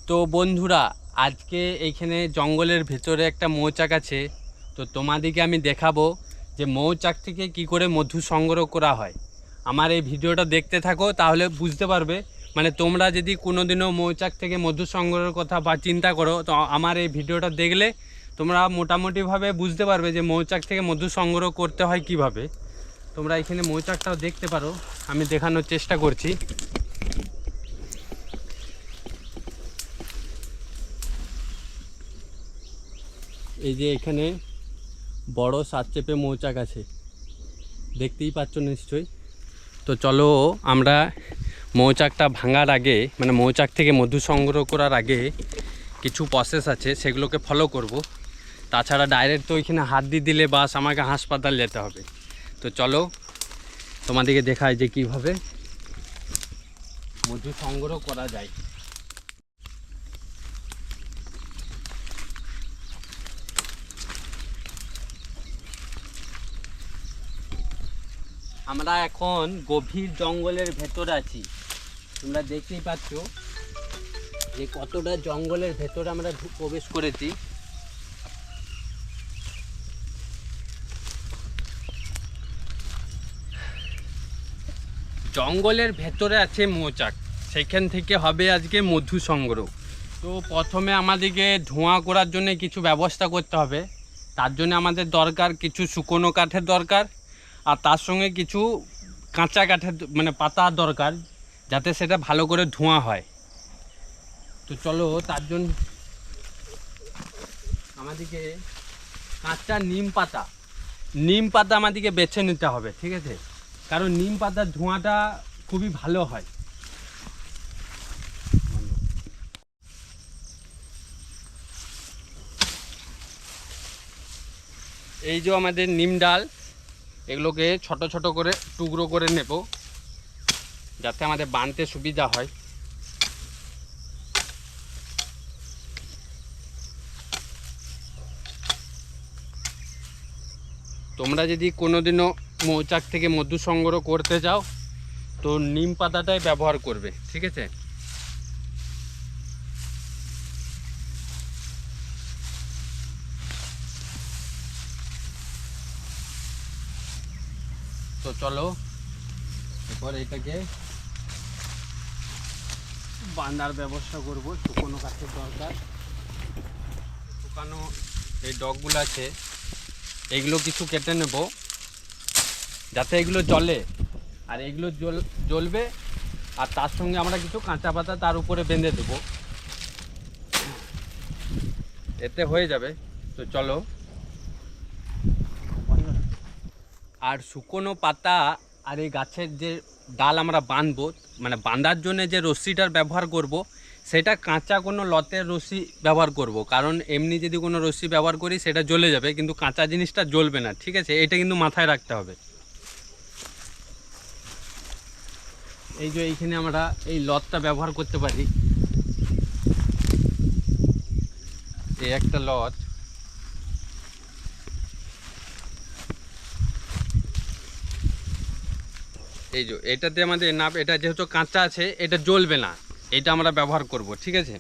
তো বন্ধুরা, আজকে এইখানে জঙ্গলের ভেতরে একটা মৌচাক আছে। তো তোমাদেরকে আমি দেখাবো যে মৌচাক থেকে কি করে মধু সংগ্রহ করা হয়। আমার এই ভিডিওটা দেখতে থাকো, তাহলে বুঝতে পারবে। মানে তোমরা যদি কোনোদিনও মৌচাক থেকে মধু সংগ্রহের কথা বা চিন্তা করো, তো আমার এই ভিডিওটা দেখলে তোমরা মোটামুটিভাবে বুঝতে পারবে যে মৌচাক থেকে মধু সংগ্রহ করতে হয় কিভাবে। তোমরা এখানে মৌচাকটাও দেখতে পারো, আমি দেখানোর চেষ্টা করছি। এই যে এখানে বড় সাতচেপে মৌচাক আছে, দেখতেই পাচ্ছ নিশ্চয়ই। তো চলো আমরা মৌচাকটা ভাঙার আগে, মানে মৌচাক থেকে মধু সংগ্রহ করার আগে কিছু প্রসেস আছে, সেগুলোকে ফলো করব। তাছাড়া ডাইরেক্ট তো ওইখানে হাত দিয়ে দিলে বাস আমাকে হাসপাতাল যেতে হবে। তো চলো তোমাদেরকে দেখায় যে কীভাবে মধু সংগ্রহ করা যায়। আমরা এখন গভীর জঙ্গলের ভেতরে আছি। তোমরা দেখতেই পাচ্ছ যে কতটা জঙ্গলের ভেতরে আমরা প্রবেশ করেছি। জঙ্গলের ভেতরে আছে মৌচাক, সেখান থেকে হবে আজকে মধু সংগ্রহ। তো প্রথমে আমাদেরকে ধোঁয়া করার জন্য কিছু ব্যবস্থা করতে হবে। তার জন্য আমাদের দরকার কিছু শুকনো কাঠের দরকার, আর তার সঙ্গে কিছু কাঁচা কাঠের মানে পাতার দরকার, যাতে সেটা ভালো করে ধোঁয়া হয়। তো চলো, তার জন্য আমাদেরকে কাঁচা নিম পাতা আমাদেরকে বেছে নিতে হবে, ঠিক আছে? কারণ নিম পাতার ধোঁয়াটা খুবই ভালো হয়। এই যে আমাদের নিম ডাল, এগুলোকে ছোট ছোট করে টুকরো করে নেব, যাতে আমাদের বানতে সুবিধা হয়। তোমরা যদি কোনোদিনও মৌচাক থেকে মধু সংগ্রহ করতে যাও, তো নিম পাতাটাই ব্যবহার করবে, ঠিক আছে? তো চলো এরপর এটাকে বাঁধার ব্যবস্থা করব। শুকনো কাঠের দরকার। শুকানো এই ডগগুলো আছে, এগুলো কিছু কেটে নেব যাতে এগুলো জ্বলে, আর এগুলো জ্বলবে। আর তার সঙ্গে আমরা কিছু কাঁচা পাতা তার উপরে বেঁধে দেবো, এতে হয়ে যাবে। তো চলো, আর শুকনো পাতা আর এই গাছের যে ডাল আমরা বাঁধবো, মানে বাঁধার জন্য যে রশ্মিটার ব্যবহার করব, সেটা কাঁচা কোনো লতের রশ্মি ব্যবহার করব। কারণ এমনি যদি কোনো রশ্মি ব্যবহার করি সেটা জ্বলে যাবে, কিন্তু কাঁচা জিনিসটা জ্বলবে না, ঠিক আছে? এটা কিন্তু মাথায় রাখতে হবে। এই যে এইখানে আমরা এই লতটা ব্যবহার করতে পারি, এই একটা লত। এই যে এটাতে আমাদের না, এটা যেহেতু কাঁচা আছে এটা জ্বলবে না, এটা আমরা ব্যবহার করব, ঠিক আছে?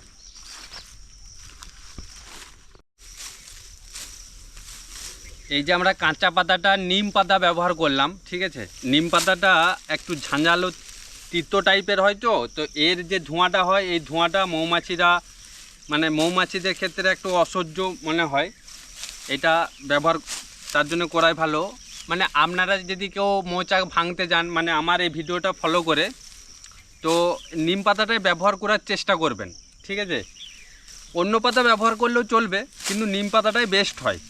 এই যে আমরা কাঁচা পাতাটা নিম পাতা ব্যবহার করলাম, ঠিক আছে? নিম পাতাটা একটু ঝাঁঝালো তিতো টাইপের হয়। তো এর যে ধোঁয়াটা হয়, এই ধোঁয়াটা মৌমাছিদের ক্ষেত্রে একটু অসহ্য মনে হয়। এটা ব্যবহার তার জন্য করাই ভালো। মানে আপনারা যদি কেউ মৌচাক ভাঙতে যান, মানে আমার এই ভিডিওটা ফলো করে, তো নিম পাতাটাই ব্যবহার করার চেষ্টা করবেন, ঠিক আছে? অন্য পাতা ব্যবহার করলেও চলবে, কিন্তু নিম পাতাটাই বেস্ট হয়।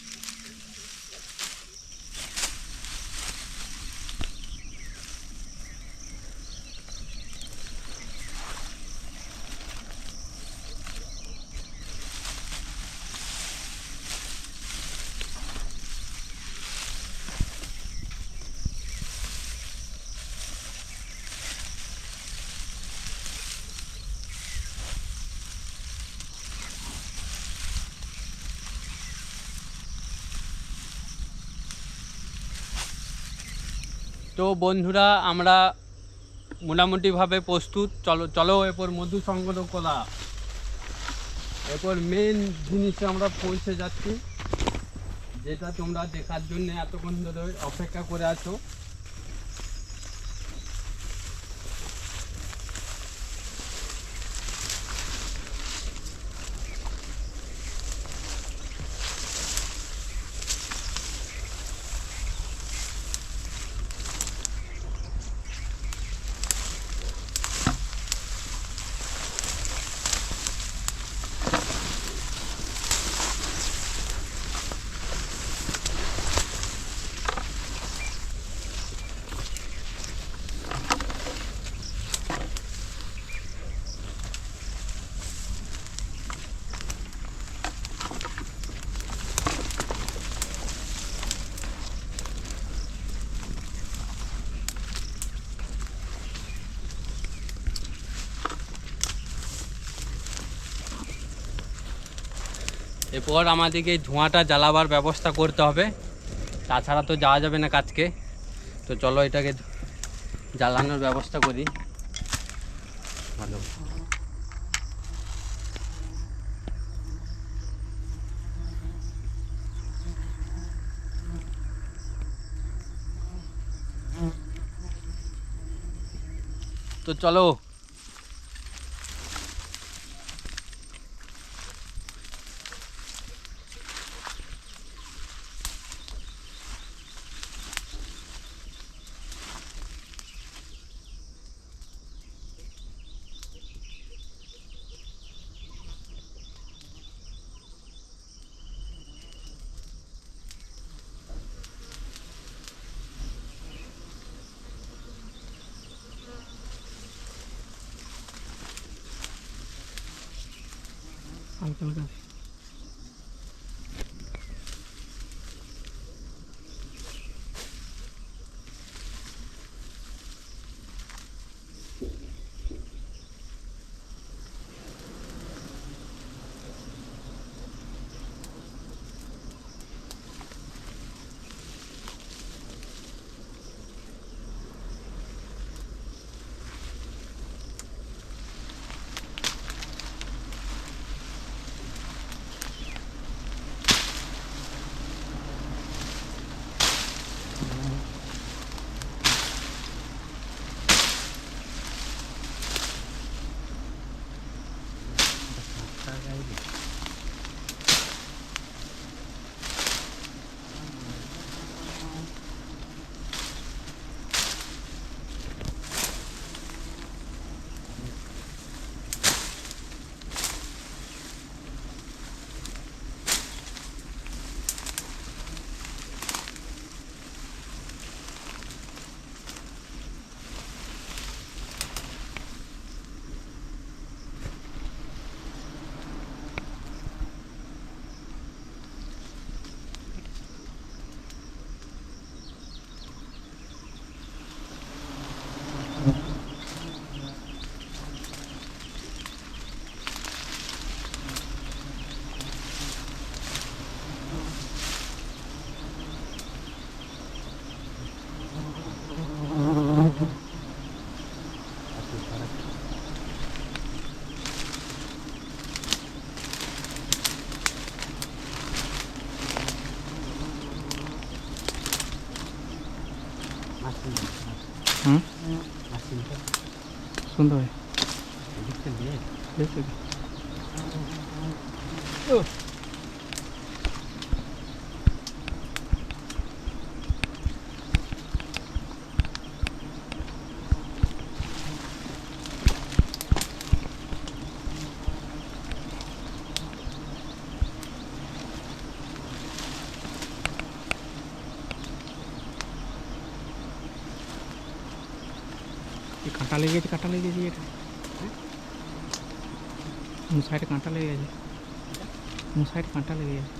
তো বন্ধুরা, আমরা মোটামুটিভাবে প্রস্তুত। চলো চলো এরপর মধু সংগ্রহ করা। এরপর মেন জিনিসে আমরা পৌঁছে যাচ্ছি, যেটা তোমরা দেখার জন্য এতক্ষণ ধরে অপেক্ষা করে আছো। এরপর আমাদেরকে এই ধোঁয়াটা জ্বালাবার ব্যবস্থা করতে হবে, তাছাড়া তো যাওয়া যাবে না কাজকে। তো চলো এটাকে জ্বালানোর ব্যবস্থা করি। ভালো, তো চলো। হালকা হালকা সুন্দর হয় দেখছি কাঁটা লেগে গেছে এটা সাইডে কাঁটা লেগে গেছে সাইডে কাঁটা লেগে গেছে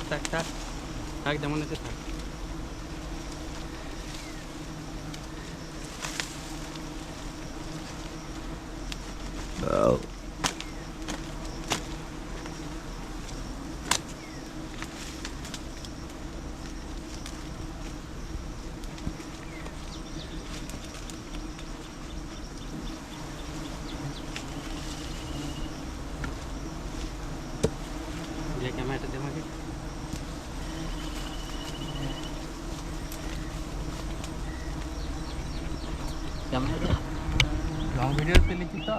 থাক থাক থাক, যেমন আছে থাক। যে ক্যামেরাটা দে আমাকে। ক্যামেরা লং ভিডিও তুলেছি তো।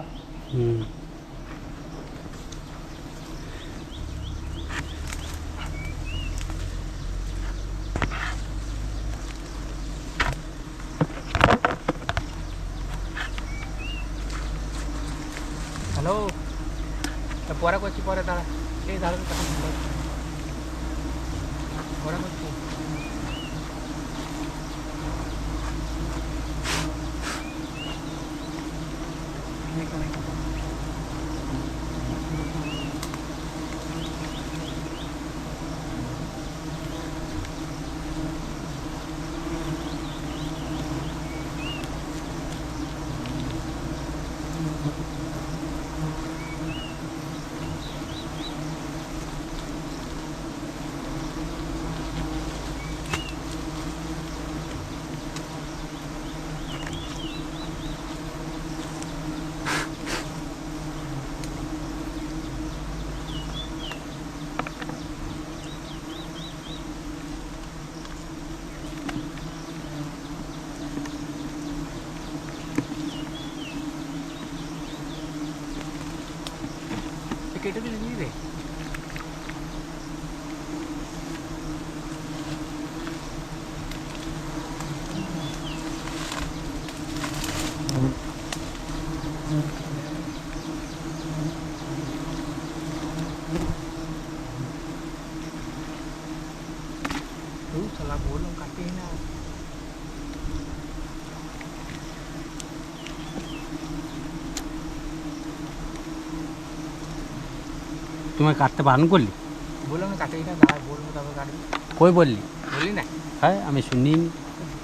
হ্যালো, পরে করছি, পরে দাঁড়া, এই দাঁড়া পরে করছি। কেটে দিলি রে। শালা বললাম কাটি না। তোমায় কাটতে বারণ করলি? বললাম না কাটি না, দাঁড়া বলবো তারপর কাটবি। কই বললি? বললি না? হ্যাঁ, আমি শুনিনি।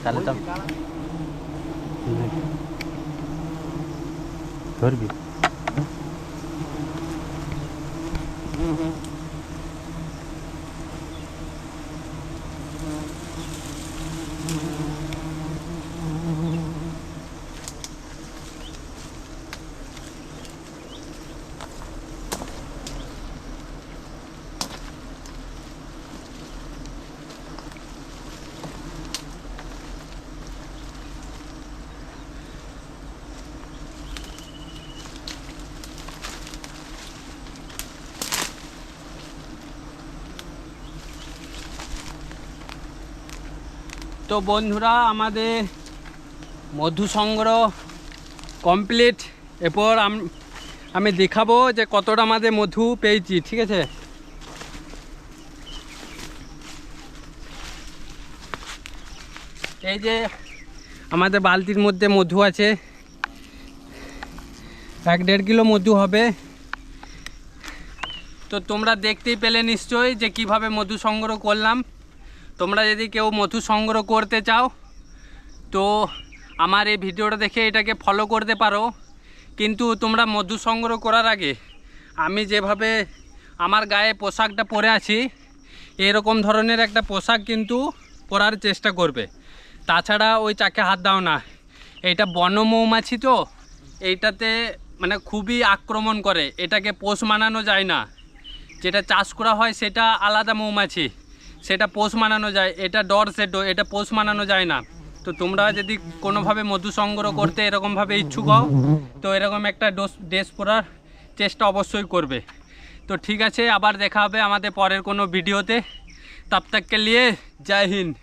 তাহলে তো বলছি, দাঁড়া। ধরবি। তো বন্ধুরা আমাদের মধু সংগ্রহ কমপ্লিট। এরপর আমি দেখাবো যে কতটা আমাদের মধু পেয়েছি, ঠিক আছে। এই যে আমাদের বালতির মধ্যে মধু আছে, 1-1.5 কিলো মধু হবে। তো তোমরা দেখতেই পেলে নিশ্চয়ই যে কিভাবে মধু সংগ্রহ করলাম। তোমরা যদি কেউ মধু সংগ্রহ করতে চাও তো আমার এই ভিডিওটা দেখে এটাকে ফলো করতে পারো। কিন্তু তোমরা মধু সংগ্রহ করার আগে আমি যেভাবে আমার গায়ে পোশাকটা পরে আছি এরকম ধরনের একটা পোশাক কিন্তু পরার চেষ্টা করবে। তাছাড়া ওই চাকে হাত দাও না। এটা বন মৌমাছি, তো এইটাতে মানে খুবই আক্রমণ করে, এটাকে পোষ মানানো যায় না। যেটা চাষ করা হয় সেটা আলাদা মৌমাছি, সেটা পোষ মানানো যায়। এটা ডরসেটো, এটা পোষ মানানো যায় না। তো তোমরা যদি কোনোভাবে মধু সংগ্রহ করতে এরকমভাবে ইচ্ছুক হও তো এরকম একটা ড্রেস পরার চেষ্টা অবশ্যই করবে। তো ঠিক আছে, আবার দেখা হবে আমাদের পরের কোনো ভিডিওতে। তব তক কে লিয়ে জয় হিন্দ।